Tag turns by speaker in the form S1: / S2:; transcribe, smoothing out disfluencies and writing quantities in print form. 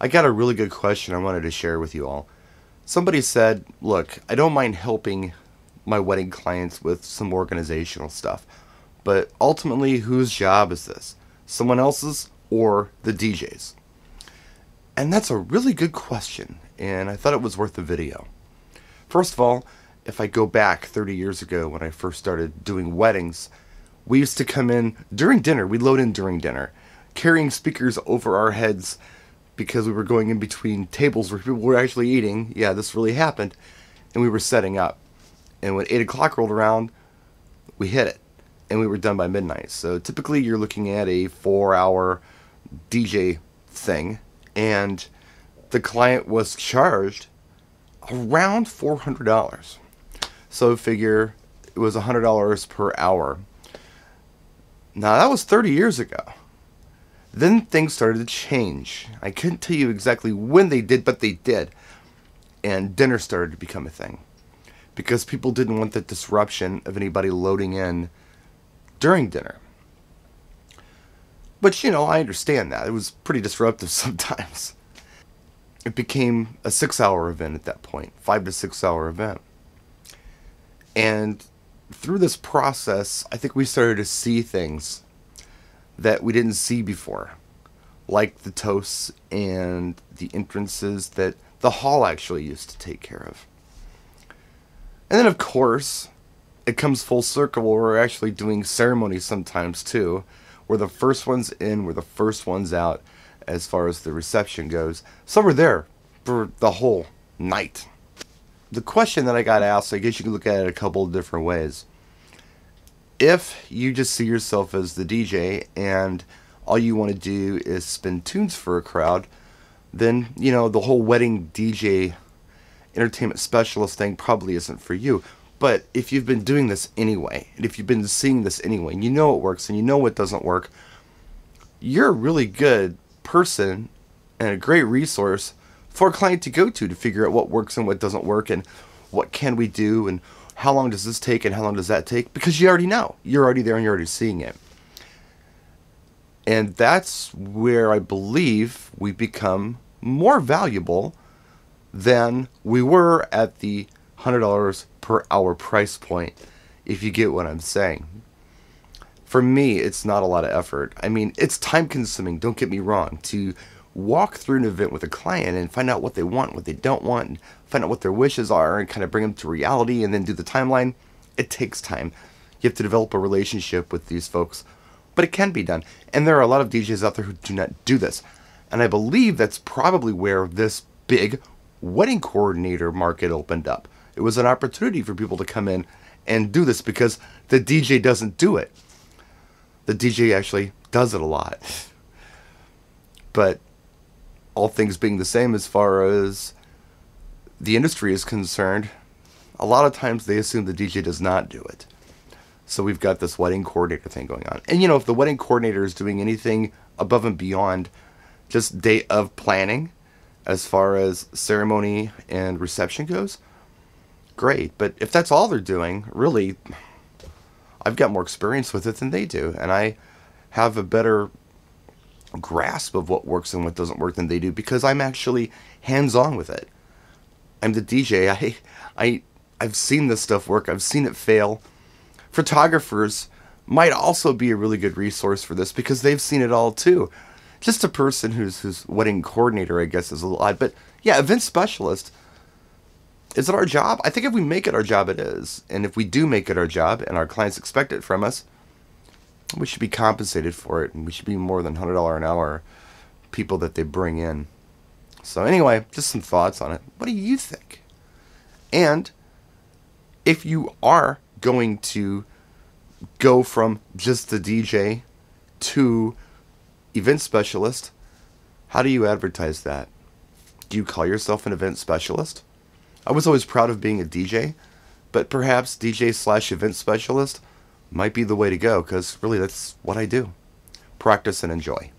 S1: I got a really good question I wanted to share with you all. Somebody said, look, I don't mind helping my wedding clients with some organizational stuff, but ultimately, whose job is this? Someone else's or the DJ's? And that's a really good question, and I thought it was worth a video. First of all, if I go back 30 years ago when I first started doing weddings, we used to come in during dinner. We'd load in during dinner, carrying speakers over our heads because we were going in between tables where people were actually eating. Yeah, this really happened. And we were setting up. And when 8 o'clock rolled around, we hit it. And we were done by midnight. So typically you're looking at a 4-hour DJ thing. And the client was charged around $400. So figure it was $100 per hour. Now that was 30 years ago. Then things started to change. I couldn't tell you exactly when they did, but they did. And dinner started to become a thing. Because people didn't want the disruption of anybody loading in during dinner. But, you know, I understand that. It was pretty disruptive sometimes. It became a 6-hour event at that point. 5 to 6 hour event. And through this process, I think we started to see things that we didn't see before, like the toasts and the entrances that the hall actually used to take care of. And then, of course, it comes full circle where we're actually doing ceremonies sometimes too, where the first one's in, we're the first ones out as far as the reception goes. So we're there for the whole night. The question that I got asked, I guess you could look at it a couple of different ways. If you just see yourself as the DJ and all you want to do is spin tunes for a crowd, then, you know, the whole wedding DJ entertainment specialist thing probably isn't for you. But if you've been doing this anyway, and if you've been seeing this anyway, and you know it works and you know what doesn't work, you're a really good person and a great resource for a client to go to figure out what works and what doesn't work and what can we do and how long does this take and how long does that take? Because you already know. You're already there and you're already seeing it. And that's where I believe we become more valuable than we were at the $100 per hour price point, if you get what I'm saying. For me, it's not a lot of effort. I mean, it's time consuming, don't get me wrong, to walk through an event with a client and find out what they want, what they don't want, and find out what their wishes are and kind of bring them to reality and then do the timeline. It takes time. You have to develop a relationship with these folks, but it can be done. And there are a lot of DJs out there who do not do this. And I believe that's probably where this big wedding coordinator market opened up. It was an opportunity for people to come in and do this because the DJ doesn't do it. The DJ actually does it a lot. But all things being the same as far as the industry is concerned, a lot of times they assume the DJ does not do it. So we've got this wedding coordinator thing going on. And you know, if the wedding coordinator is doing anything above and beyond just day of planning, as far as ceremony and reception goes, great. But if that's all they're doing, really, I've got more experience with it than they do. And I have a better grasp of what works and what doesn't work than they do because I'm actually hands-on with it. I'm the DJ. I've seen this stuff work. I've seen it fail. Photographers might also be a really good resource for this because they've seen it all too. Just a person who's wedding coordinator, I guess, is a little odd. But yeah, event specialist. Is it our job? I think if we make it our job, it is. And if we do make it our job and our clients expect it from us, we should be compensated for it. And we should be more than $100 an hour people that they bring in. So anyway, just some thoughts on it. What do you think? And if you are going to go from just the DJ to event specialist, how do you advertise that? Do you call yourself an event specialist? I was always proud of being a DJ, but perhaps DJ/event specialist might be the way to go because really that's what I do. Practice and enjoy.